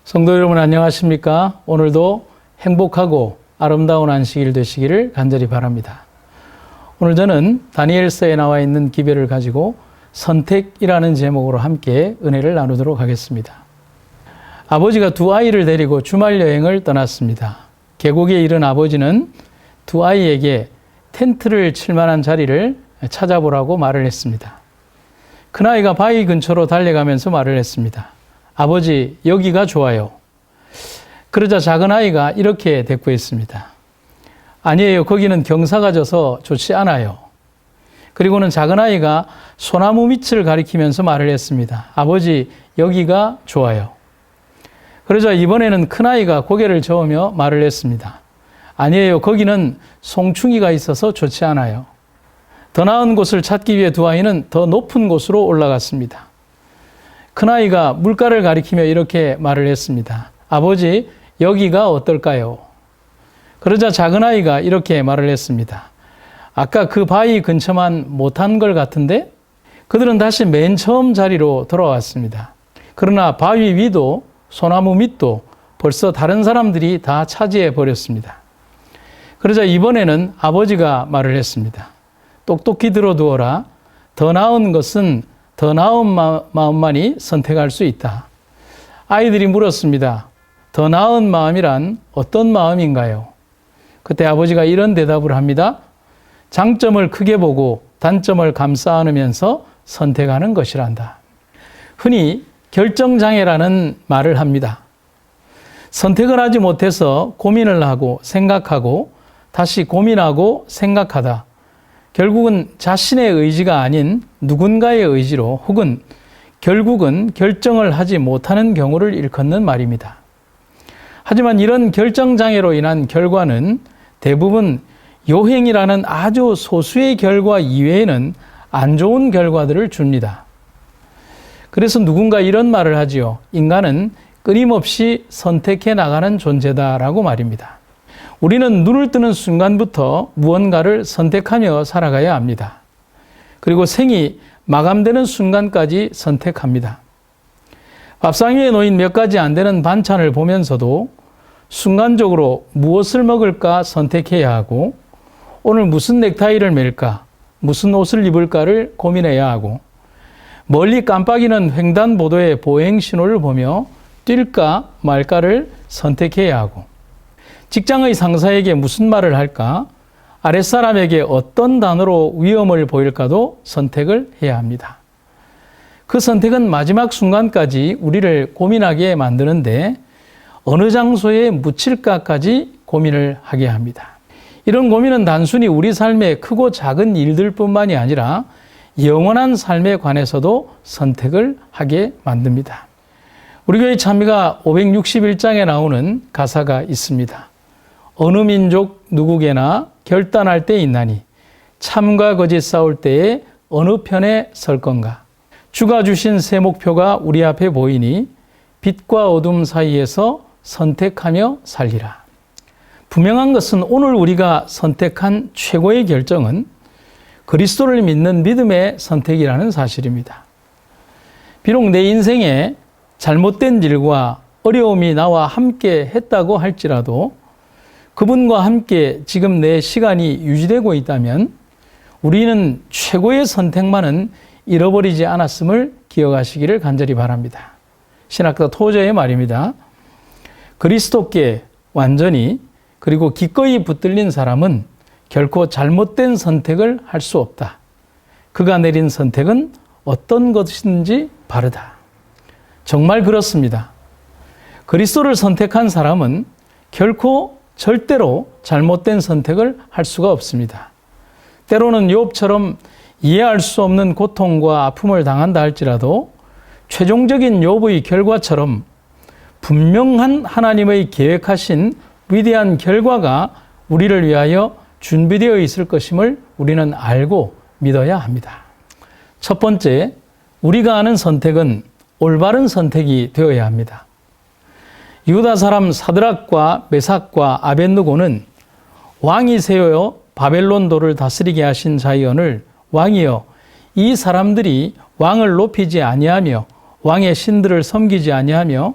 성도 여러분 안녕하십니까? 오늘도 행복하고 아름다운 안식일 되시기를 간절히 바랍니다. 오늘 저는 다니엘서에 나와 있는 기별을 가지고 선택이라는 제목으로 함께 은혜를 나누도록 하겠습니다. 아버지가 두 아이를 데리고 주말 여행을 떠났습니다. 계곡에 이른 아버지는 두 아이에게 텐트를 칠 만한 자리를 찾아보라고 말을 했습니다. 큰아이가 바위 근처로 달려가면서 말을 했습니다. 아버지, 여기가 좋아요. 그러자 작은아이가 이렇게 대꾸했습니다. 아니에요. 거기는 경사가 져서 좋지 않아요. 그리고는 작은아이가 소나무 밑을 가리키면서 말을 했습니다. 아버지, 여기가 좋아요. 그러자 이번에는 큰아이가 고개를 저으며 말을 했습니다. 아니에요. 거기는 송충이가 있어서 좋지 않아요. 더 나은 곳을 찾기 위해 두 아이는 더 높은 곳으로 올라갔습니다. 큰아이가 물가를 가리키며 이렇게 말을 했습니다. 아버지, 여기가 어떨까요? 그러자 작은아이가 이렇게 말을 했습니다. 아까 그 바위 근처만 못한 걸 같은데? 그들은 다시 맨 처음 자리로 돌아왔습니다. 그러나 바위 위도 소나무 밑도 벌써 다른 사람들이 다 차지해 버렸습니다. 그러자 이번에는 아버지가 말을 했습니다. 똑똑히 들어두어라. 더 나은 것은 더 나은 마음만이 선택할 수 있다. 아이들이 물었습니다. 더 나은 마음이란 어떤 마음인가요? 그때 아버지가 이런 대답을 합니다. 장점을 크게 보고 단점을 감싸 안으면서 선택하는 것이란다. 흔히 결정장애라는 말을 합니다. 선택을 하지 못해서 고민을 하고 생각하고 다시 고민하고 생각하다. 결국은 자신의 의지가 아닌 누군가의 의지로 혹은 결국은 결정을 하지 못하는 경우를 일컫는 말입니다. 하지만 이런 결정장애로 인한 결과는 대부분 요행이라는 아주 소수의 결과 이외에는 안 좋은 결과들을 줍니다. 그래서 누군가 이런 말을 하지요. 인간은 끊임없이 선택해 나가는 존재다라고 말입니다. 우리는 눈을 뜨는 순간부터 무언가를 선택하며 살아가야 합니다. 그리고 생이 마감되는 순간까지 선택합니다. 밥상 위에 놓인 몇 가지 안 되는 반찬을 보면서도 순간적으로 무엇을 먹을까 선택해야 하고 오늘 무슨 넥타이를 맬까, 무슨 옷을 입을까를 고민해야 하고 멀리 깜빡이는 횡단보도의 보행 신호를 보며 뛸까 말까를 선택해야 하고 직장의 상사에게 무슨 말을 할까, 아랫사람에게 어떤 단어로 위험을 보일까도 선택을 해야 합니다. 그 선택은 마지막 순간까지 우리를 고민하게 만드는데 어느 장소에 묻힐까까지 고민을 하게 합니다. 이런 고민은 단순히 우리 삶의 크고 작은 일들뿐만이 아니라 영원한 삶에 관해서도 선택을 하게 만듭니다. 우리 교회 찬미가 561장에 나오는 가사가 있습니다. 어느 민족 누구게나 결단할 때 있나니 참과 거짓 싸울 때에 어느 편에 설 건가. 주가 주신 새 목표가 우리 앞에 보이니 빛과 어둠 사이에서 선택하며 살리라. 분명한 것은 오늘 우리가 선택한 최고의 결정은 그리스도를 믿는 믿음의 선택이라는 사실입니다. 비록 내 인생에 잘못된 일과 어려움이 나와 함께 했다고 할지라도 그분과 함께 지금 내 시간이 유지되고 있다면 우리는 최고의 선택만은 잃어버리지 않았음을 기억하시기를 간절히 바랍니다. 신학자 토저의 말입니다. 그리스도께 완전히 그리고 기꺼이 붙들린 사람은 결코 잘못된 선택을 할 수 없다. 그가 내린 선택은 어떤 것이든지 바르다. 정말 그렇습니다. 그리스도를 선택한 사람은 결코 절대로 잘못된 선택을 할 수가 없습니다. 때로는 욥처럼 이해할 수 없는 고통과 아픔을 당한다 할지라도 최종적인 욥의 결과처럼 분명한 하나님의 계획하신 위대한 결과가 우리를 위하여 준비되어 있을 것임을 우리는 알고 믿어야 합니다. 첫 번째, 우리가 하는 선택은 올바른 선택이 되어야 합니다. 유다 사람 사드락과 메삭과 아벳느고는 왕이 세워 바벨론도를 다스리게 하신 자연을 왕이여 이 사람들이 왕을 높이지 아니하며 왕의 신들을 섬기지 아니하며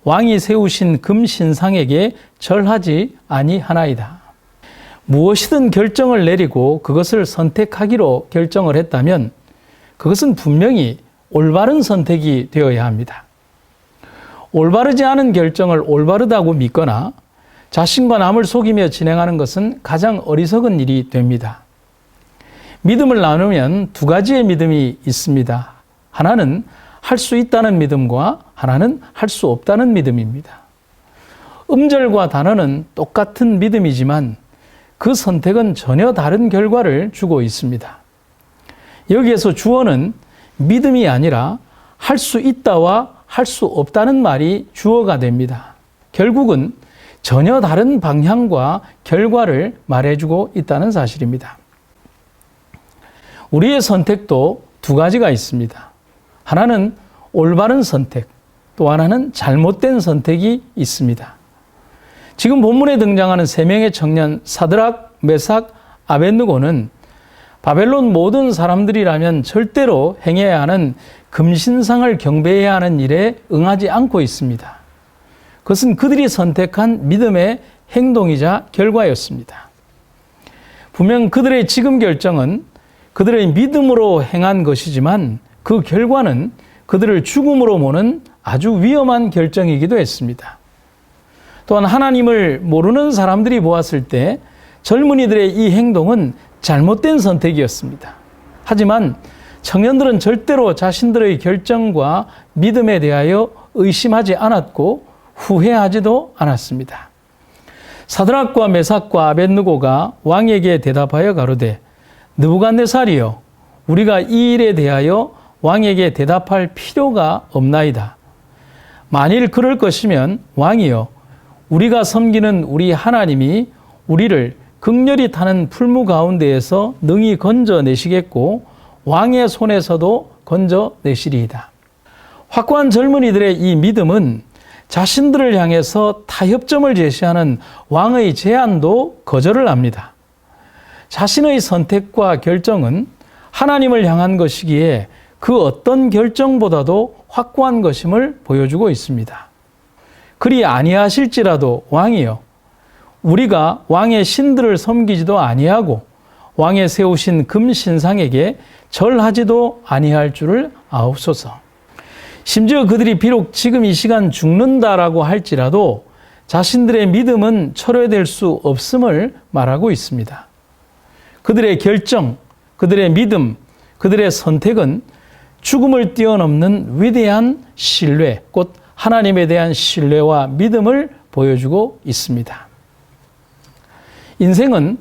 왕이 세우신 금신상에게 절하지 아니하나이다. 무엇이든 결정을 내리고 그것을 선택하기로 결정을 했다면 그것은 분명히 올바른 선택이 되어야 합니다. 올바르지 않은 결정을 올바르다고 믿거나 자신과 남을 속이며 진행하는 것은 가장 어리석은 일이 됩니다. 믿음을 나누면 두 가지의 믿음이 있습니다. 하나는 할 수 있다는 믿음과 하나는 할 수 없다는 믿음입니다. 음절과 단어는 똑같은 믿음이지만 그 선택은 전혀 다른 결과를 주고 있습니다. 여기에서 주어는 믿음이 아니라 할 수 있다와 할 수 없다는 말이 주어가 됩니다. 결국은 전혀 다른 방향과 결과를 말해주고 있다는 사실입니다. 우리의 선택도 두 가지가 있습니다. 하나는 올바른 선택, 또 하나는 잘못된 선택이 있습니다. 지금 본문에 등장하는 세 명의 청년 사드락, 메삭, 아벳느고는 바벨론 모든 사람들이라면 절대로 행해야 하는 금신상을 경배해야 하는 일에 응하지 않고 있습니다. 그것은 그들이 선택한 믿음의 행동이자 결과였습니다. 분명 그들의 지금 결정은 그들의 믿음으로 행한 것이지만 그 결과는 그들을 죽음으로 모는 아주 위험한 결정이기도 했습니다. 또한 하나님을 모르는 사람들이 보았을 때 젊은이들의 이 행동은 잘못된 선택이었습니다. 하지만 청년들은 절대로 자신들의 결정과 믿음에 대하여 의심하지 않았고 후회하지도 않았습니다. 사드락과 메삭과 아벳느고가 왕에게 대답하여 가로되 느부갓네살이여 우리가 이 일에 대하여 왕에게 대답할 필요가 없나이다. 만일 그럴 것이면 왕이여 우리가 섬기는 우리 하나님이 우리를 극렬히 타는 풀무 가운데에서 능히 건져내시겠고 왕의 손에서도 건져내시리이다. 확고한 젊은이들의 이 믿음은 자신들을 향해서 타협점을 제시하는 왕의 제안도 거절을 합니다. 자신의 선택과 결정은 하나님을 향한 것이기에 그 어떤 결정보다도 확고한 것임을 보여주고 있습니다. 그리 아니하실지라도 왕이여 우리가 왕의 신들을 섬기지도 아니하고 왕의 세우신 금신상에게 절하지도 아니할 줄을 아옵소서. 심지어 그들이 비록 지금 이 시간 죽는다라고 할지라도 자신들의 믿음은 철회될 수 없음을 말하고 있습니다. 그들의 결정, 그들의 믿음, 그들의 선택은 죽음을 뛰어넘는 위대한 신뢰, 곧 하나님에 대한 신뢰와 믿음을 보여주고 있습니다. 인생은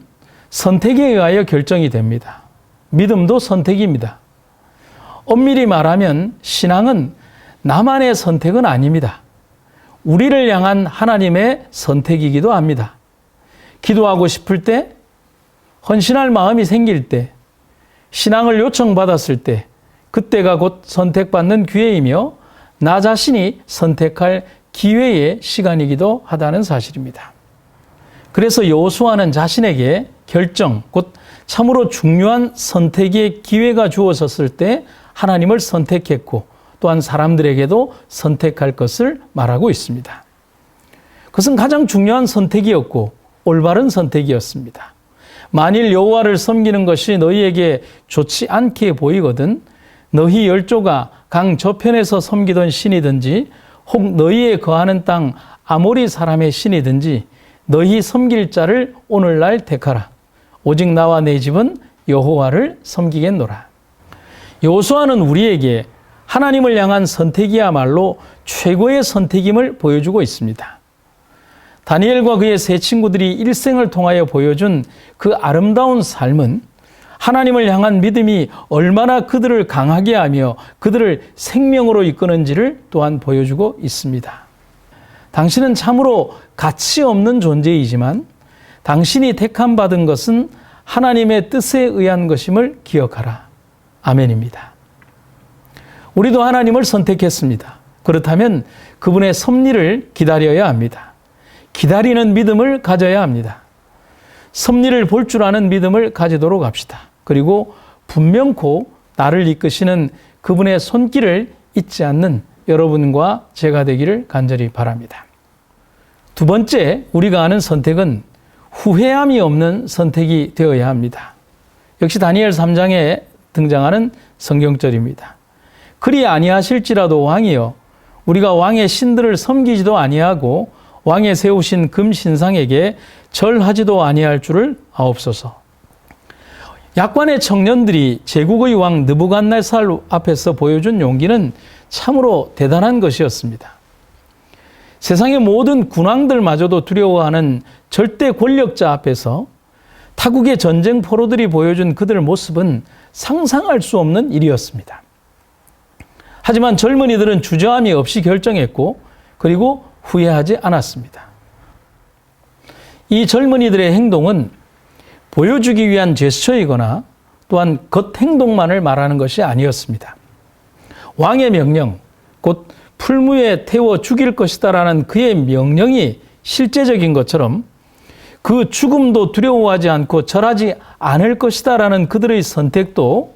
선택에 의하여 결정이 됩니다. 믿음도 선택입니다. 엄밀히 말하면 신앙은 나만의 선택은 아닙니다. 우리를 향한 하나님의 선택이기도 합니다. 기도하고 싶을 때, 헌신할 마음이 생길 때, 신앙을 요청받았을 때, 그때가 곧 선택받는 기회이며 나 자신이 선택할 기회의 시간이기도 하다는 사실입니다. 그래서 여호수아는 자신에게 결정, 곧 참으로 중요한 선택의 기회가 주어졌을 때 하나님을 선택했고 또한 사람들에게도 선택할 것을 말하고 있습니다. 그것은 가장 중요한 선택이었고 올바른 선택이었습니다. 만일 여호와를 섬기는 것이 너희에게 좋지 않게 보이거든 너희 열조가 강 저편에서 섬기던 신이든지 혹 너희에 거하는 땅 아모리 사람의 신이든지 너희 섬길 자를 오늘날 택하라. 오직 나와 내 집은 여호와를 섬기겠노라. 여호수아는 우리에게 하나님을 향한 선택이야말로 최고의 선택임을 보여주고 있습니다. 다니엘과 그의 세 친구들이 일생을 통하여 보여준 그 아름다운 삶은 하나님을 향한 믿음이 얼마나 그들을 강하게 하며 그들을 생명으로 이끄는지를 또한 보여주고 있습니다. 당신은 참으로 가치 없는 존재이지만 당신이 택함받은 것은 하나님의 뜻에 의한 것임을 기억하라. 아멘입니다. 우리도 하나님을 선택했습니다. 그렇다면 그분의 섭리를 기다려야 합니다. 기다리는 믿음을 가져야 합니다. 섭리를 볼 줄 아는 믿음을 가지도록 합시다. 그리고 분명코 나를 이끄시는 그분의 손길을 잊지 않는 여러분과 제가 되기를 간절히 바랍니다. 두 번째, 우리가 하는 선택은 후회함이 없는 선택이 되어야 합니다. 역시 다니엘 3장에 등장하는 성경절입니다. 그리 아니하실지라도 왕이여 우리가 왕의 신들을 섬기지도 아니하고 왕의 세우신 금신상에게 절하지도 아니할 줄을 아옵소서. 약관의 청년들이 제국의 왕 느부갓네살 앞에서 보여준 용기는 참으로 대단한 것이었습니다. 세상의 모든 군왕들마저도 두려워하는 절대 권력자 앞에서 타국의 전쟁 포로들이 보여준 그들 모습은 상상할 수 없는 일이었습니다. 하지만 젊은이들은 주저함이 없이 결정했고 그리고 후회하지 않았습니다. 이 젊은이들의 행동은 보여주기 위한 제스처이거나 또한 겉행동만을 말하는 것이 아니었습니다. 왕의 명령, 곧 풀무에 태워 죽일 것이다라는 그의 명령이 실제적인 것처럼 그 죽음도 두려워하지 않고 절하지 않을 것이다라는 그들의 선택도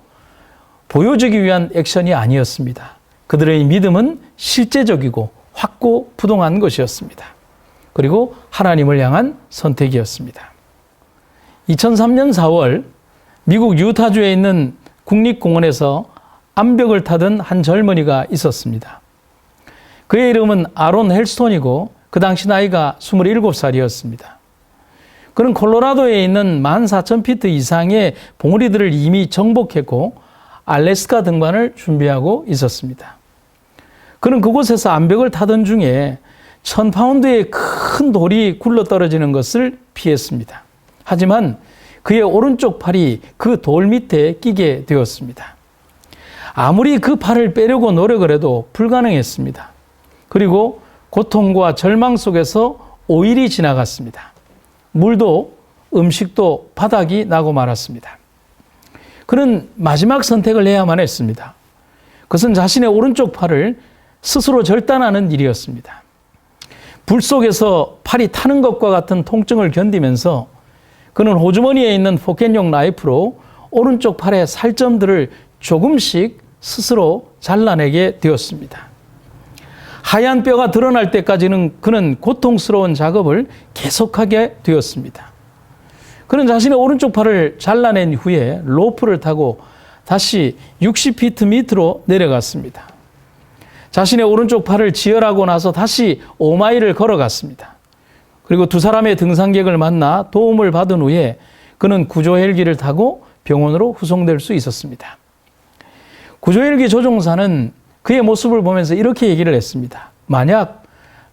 보여주기 위한 액션이 아니었습니다. 그들의 믿음은 실제적이고 확고부동한 것이었습니다. 그리고 하나님을 향한 선택이었습니다. 2003년 4월 미국 유타주에 있는 국립공원에서 암벽을 타던 한 젊은이가 있었습니다. 그의 이름은 아론 헬스톤이고 그 당시 나이가 27살이었습니다. 그는 콜로라도에 있는 14,000피트 이상의 봉우리들을 이미 정복했고 알래스카 등반을 준비하고 있었습니다. 그는 그곳에서 암벽을 타던 중에 1000파운드의 큰 돌이 굴러떨어지는 것을 피했습니다. 하지만 그의 오른쪽 팔이 그 돌 밑에 끼게 되었습니다. 아무리 그 팔을 빼려고 노력을 해도 불가능했습니다. 그리고 고통과 절망 속에서 5일이 지나갔습니다. 물도 음식도 바닥이 나고 말았습니다. 그는 마지막 선택을 해야만 했습니다. 그것은 자신의 오른쪽 팔을 스스로 절단하는 일이었습니다. 불 속에서 팔이 타는 것과 같은 통증을 견디면서 그는 호주머니에 있는 포켓용 나이프로 오른쪽 팔의 살점들을 조금씩 스스로 잘라내게 되었습니다. 하얀 뼈가 드러날 때까지는 그는 고통스러운 작업을 계속하게 되었습니다. 그는 자신의 오른쪽 팔을 잘라낸 후에 로프를 타고 다시 60피트 밑으로 내려갔습니다. 자신의 오른쪽 팔을 지혈하고 나서 다시 5마일을 걸어갔습니다. 그리고 두 사람의 등산객을 만나 도움을 받은 후에 그는 구조헬기를 타고 병원으로 후송될 수 있었습니다. 구조헬기 조종사는 그의 모습을 보면서 이렇게 얘기를 했습니다. 만약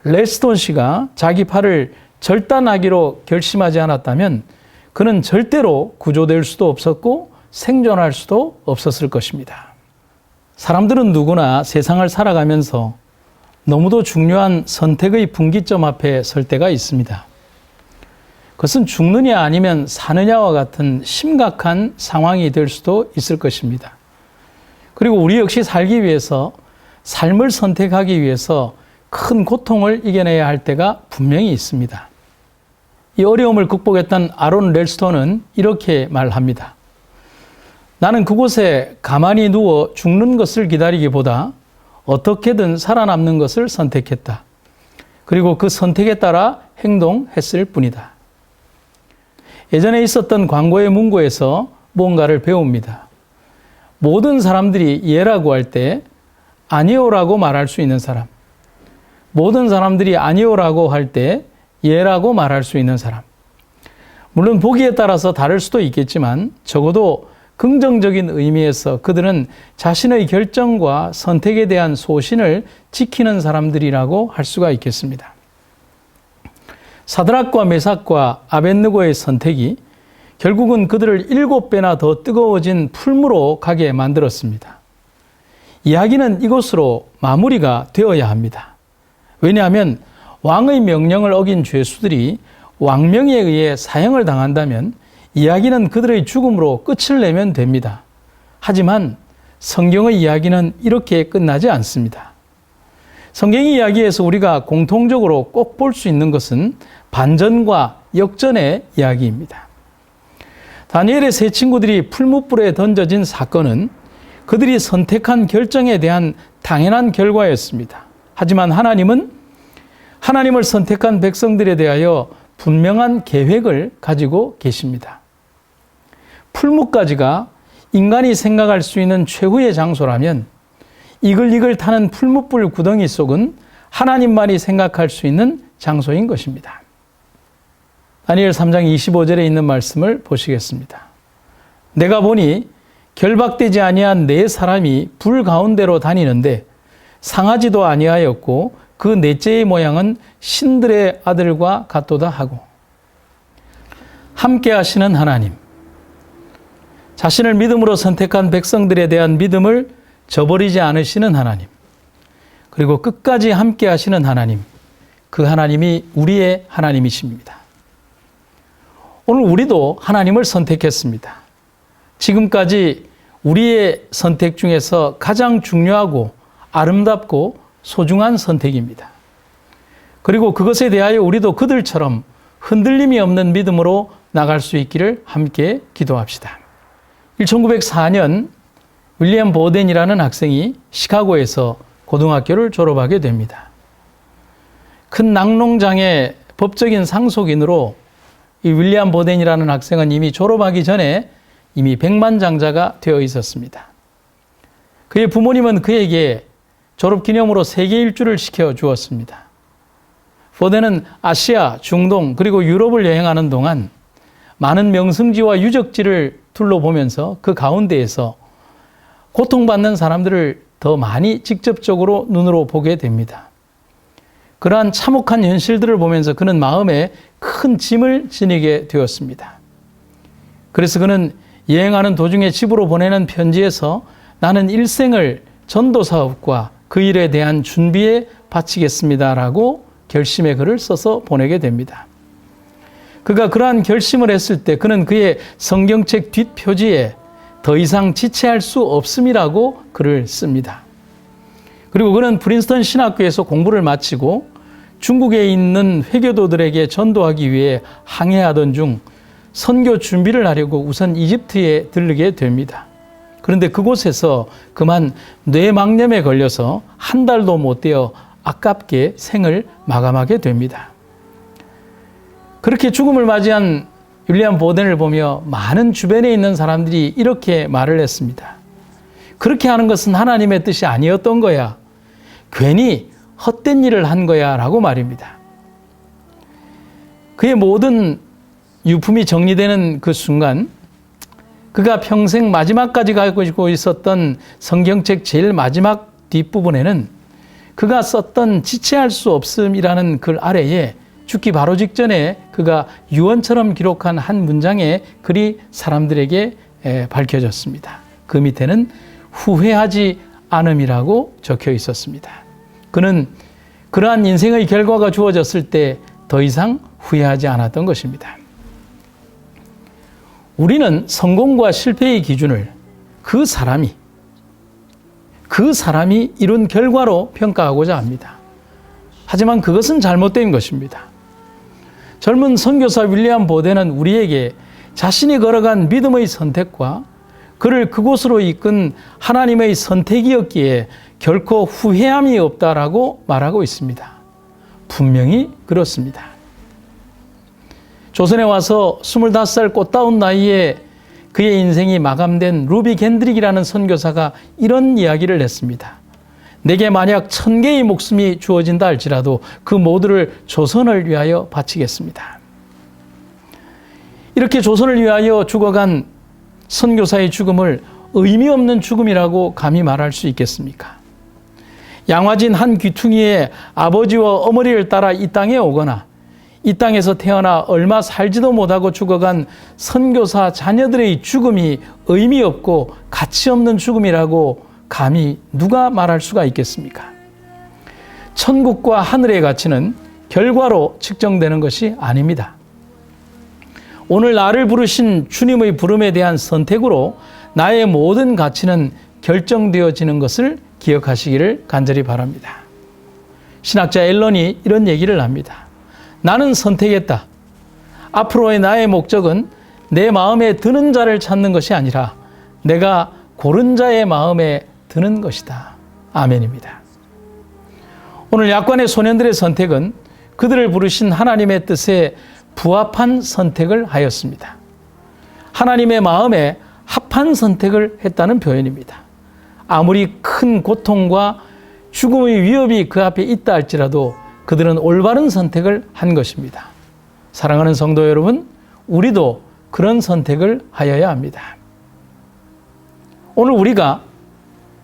렐스톤 씨가 자기 팔을 절단하기로 결심하지 않았다면 그는 절대로 구조될 수도 없었고 생존할 수도 없었을 것입니다. 사람들은 누구나 세상을 살아가면서 너무도 중요한 선택의 분기점 앞에 설 때가 있습니다. 그것은 죽느냐 아니면 사느냐와 같은 심각한 상황이 될 수도 있을 것입니다. 그리고 우리 역시 살기 위해서 삶을 선택하기 위해서 큰 고통을 이겨내야 할 때가 분명히 있습니다. 이 어려움을 극복했던 아론 렐스톤은 이렇게 말합니다. 나는 그곳에 가만히 누워 죽는 것을 기다리기보다 어떻게든 살아남는 것을 선택했다. 그리고 그 선택에 따라 행동했을 뿐이다. 예전에 있었던 광고의 문구에서 뭔가를 배웁니다. 모든 사람들이 예라고 할 때 아니오라고 말할 수 있는 사람, 모든 사람들이 아니오라고 할 때 예라고 말할 수 있는 사람. 물론 보기에 따라서 다를 수도 있겠지만 적어도 긍정적인 의미에서 그들은 자신의 결정과 선택에 대한 소신을 지키는 사람들이라고 할 수가 있겠습니다. 사드락과 메삭과 아벳느고의 선택이 결국은 그들을 7배나 더 뜨거워진 풀무로 가게 만들었습니다. 이야기는 이것으로 마무리가 되어야 합니다. 왜냐하면 왕의 명령을 어긴 죄수들이 왕명에 의해 사형을 당한다면 이야기는 그들의 죽음으로 끝을 내면 됩니다. 하지만 성경의 이야기는 이렇게 끝나지 않습니다. 성경의 이야기에서 우리가 공통적으로 꼭 볼 수 있는 것은 반전과 역전의 이야기입니다. 다니엘의 세 친구들이 풀무불에 던져진 사건은 그들이 선택한 결정에 대한 당연한 결과였습니다. 하지만 하나님은 하나님을 선택한 백성들에 대하여 분명한 계획을 가지고 계십니다. 풀뭇가지가 인간이 생각할 수 있는 최후의 장소라면 이글이글 타는 풀무불 구덩이 속은 하나님만이 생각할 수 있는 장소인 것입니다. 다니엘 3장 25절에 있는 말씀을 보시겠습니다. 내가 보니 결박되지 아니한 네 사람이 불 가운데로 다니는데 상하지도 아니하였고 그 넷째의 모양은 신들의 아들과 같도다 하고, 함께 하시는 하나님, 자신을 믿음으로 선택한 백성들에 대한 믿음을 저버리지 않으시는 하나님, 그리고 끝까지 함께 하시는 하나님, 그 하나님이 우리의 하나님이십니다. 오늘 우리도 하나님을 선택했습니다. 지금까지 우리의 선택 중에서 가장 중요하고 아름답고 소중한 선택입니다. 그리고 그것에 대하여 우리도 그들처럼 흔들림이 없는 믿음으로 나갈 수 있기를 함께 기도합시다. 1904년 윌리엄 보덴이라는 학생이 시카고에서 고등학교를 졸업하게 됩니다. 큰 낙농장의 법적인 상속인으로 이 윌리엄 보덴이라는 학생은 이미 졸업하기 전에 이미 백만장자가 되어 있었습니다. 그의 부모님은 그에게 졸업기념으로 세계 일주를 시켜 주었습니다. 보덴은 아시아, 중동 그리고 유럽을 여행하는 동안 많은 명승지와 유적지를 둘러보면서 그 가운데에서 고통받는 사람들을 더 많이 직접적으로 눈으로 보게 됩니다. 그러한 참혹한 현실들을 보면서 그는 마음에 큰 짐을 지니게 되었습니다. 그래서 그는 여행하는 도중에 집으로 보내는 편지에서 나는 일생을 전도 사업과 그 일에 대한 준비에 바치겠습니다라고 결심의 글을 써서 보내게 됩니다. 그가 그러한 결심을 했을 때 그는 그의 성경책 뒷표지에 더 이상 지체할 수 없음이라고 글을 씁니다. 그리고 그는 프린스턴 신학교에서 공부를 마치고 중국에 있는 회교도들에게 전도하기 위해 항해하던 중 선교 준비를 하려고 우선 이집트에 들르게 됩니다. 그런데 그곳에서 그만 뇌망염에 걸려서 한 달도 못 되어 아깝게 생을 마감하게 됩니다. 그렇게 죽음을 맞이한 윌리엄 보덴을 보며 많은 주변에 있는 사람들이 이렇게 말을 했습니다. 그렇게 하는 것은 하나님의 뜻이 아니었던 거야. 괜히 헛된 일을 한 거야 라고 말입니다. 그의 모든 유품이 정리되는 그 순간 그가 평생 마지막까지 가지고 있었던 성경책 제일 마지막 뒷부분에는 그가 썼던 지체할 수 없음이라는 글 아래에 죽기 바로 직전에 그가 유언처럼 기록한 한 문장의 글이 사람들에게 밝혀졌습니다. 그 밑에는 후회하지 않음이라고 적혀 있었습니다. 그는 그러한 인생의 결과가 주어졌을 때 더 이상 후회하지 않았던 것입니다. 우리는 성공과 실패의 기준을 그 사람이 이룬 결과로 평가하고자 합니다. 하지만 그것은 잘못된 것입니다. 젊은 선교사 윌리엄 보덴은 우리에게 자신이 걸어간 믿음의 선택과 그를 그곳으로 이끈 하나님의 선택이었기에 결코 후회함이 없다라고 말하고 있습니다. 분명히 그렇습니다. 조선에 와서 25살 꽃다운 나이에 그의 인생이 마감된 루비 겐드릭이라는 선교사가 이런 이야기를 했습니다. 내게 만약 1000개의 목숨이 주어진다 할지라도 그 모두를 조선을 위하여 바치겠습니다. 이렇게 조선을 위하여 죽어간 선교사의 죽음을 의미 없는 죽음이라고 감히 말할 수 있겠습니까? 양화진 한 귀퉁이에 아버지와 어머니를 따라 이 땅에 오거나 이 땅에서 태어나 얼마 살지도 못하고 죽어간 선교사 자녀들의 죽음이 의미 없고 가치 없는 죽음이라고 감히 누가 말할 수가 있겠습니까? 천국과 하늘의 가치는 결과로 측정되는 것이 아닙니다. 오늘 나를 부르신 주님의 부름에 대한 선택으로 나의 모든 가치는 결정되어지는 것을 기억하시기를 간절히 바랍니다. 신학자 앨런이 이런 얘기를 합니다. 나는 선택했다. 앞으로의 나의 목적은 내 마음에 드는 자를 찾는 것이 아니라 내가 고른 자의 마음에 드는 것이다. 아멘입니다. 오늘 약관의 소년들의 선택은 그들을 부르신 하나님의 뜻에 부합한 선택을 하였습니다. 하나님의 마음에 합한 선택을 했다는 표현입니다. 아무리 큰 고통과 죽음의 위협이 그 앞에 있다 할지라도 그들은 올바른 선택을 한 것입니다. 사랑하는 성도 여러분, 우리도 그런 선택을 하여야 합니다. 오늘 우리가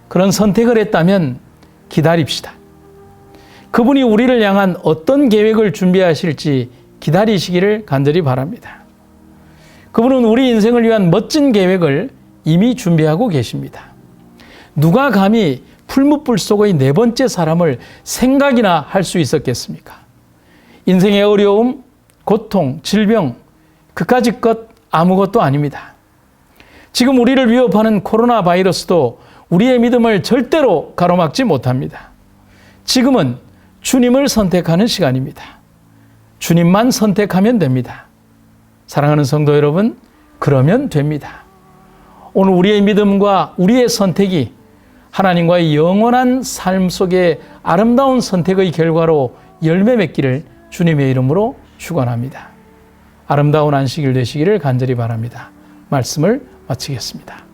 그런 선택을 했다면 기다립시다. 그분이 우리를 향한 어떤 계획을 준비하실지 기다리시기를 간절히 바랍니다. 그분은 우리 인생을 위한 멋진 계획을 이미 준비하고 계십니다. 누가 감히 풀무불 속의 네 번째 사람을 생각이나 할 수 있었겠습니까? 인생의 어려움, 고통, 질병, 그까짓 것 아무것도 아닙니다. 지금 우리를 위협하는 코로나 바이러스도 우리의 믿음을 절대로 가로막지 못합니다. 지금은 주님을 선택하는 시간입니다. 주님만 선택하면 됩니다. 사랑하는 성도 여러분, 그러면 됩니다. 오늘 우리의 믿음과 우리의 선택이 하나님과의 영원한 삶 속에 아름다운 선택의 결과로 열매 맺기를 주님의 이름으로 축원합니다. 아름다운 안식일 되시기를 간절히 바랍니다. 말씀을 마치겠습니다.